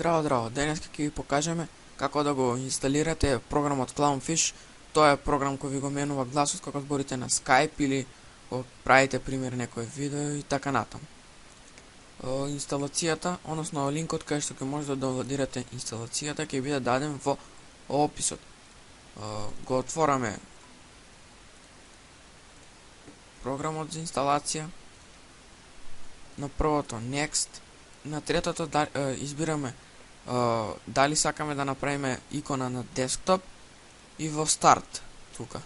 Здраво, денес ќе ви покажеме како да го инсталирате програмот Clownfish. Тоа е програм кој ви го менува гласот кога зборите на Skype или кога правите пример некој видео и така натаму. Инсталацијата, односно линкот кај што ќе може да доwnлодирате инсталацијата ќе биде даден во описот. Го отвораме програмот за инсталација. На првото Next, на третото избираме дали сакаме да направиме икона на десктоп и во старт тука.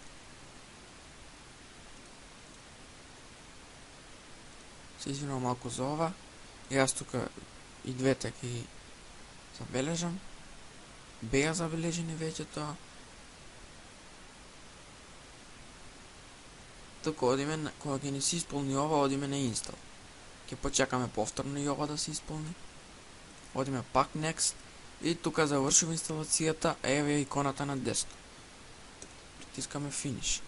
Се извинувам малку за ова. Јас тука и двете ќе забележам. Беа забележени веќе тоа. Тука одиме, кога ќе ни се исполни ова, одиме на install. Ќе почекаме повторно и ова да се исполни. Одиме пак Next и тука завршува инсталацијата, еве иконата на десктоп. Притискаме Finish.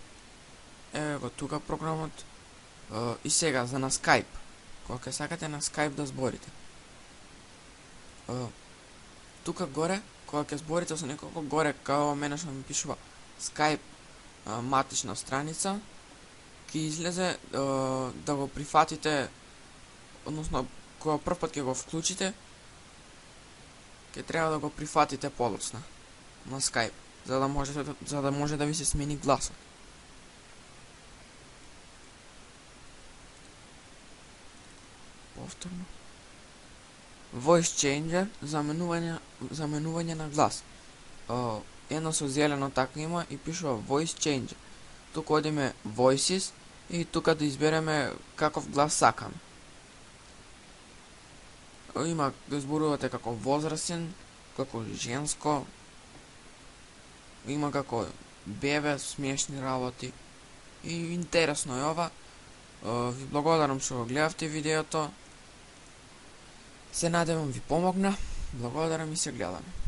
Еве го тука програмот. И сега за на Skype. Кога ќе сакате на Skype да зборите. Тука горе, кога ќе зборите со некого горе, као мене што ми пишува Skype матична страница, ќе излезе да го прифатите, односно кога прв пат ќе го вклучите, ќе треба да го прифатите подоцна на Skype, за да може да ви се смени гласот. Повторно. Voice Changer, заменување на глас. Едно со зелено така има и пишува Voice Changer. Тука одиме Voices и тука да избереме каков глас сакаме. Има да зборувате како возрастен, како женско, има како бебе, смешни работи. И интересно е ова. Ви благодарам што го гледавте видеото. Се надевам ви помогна. Благодарам и се гледаме.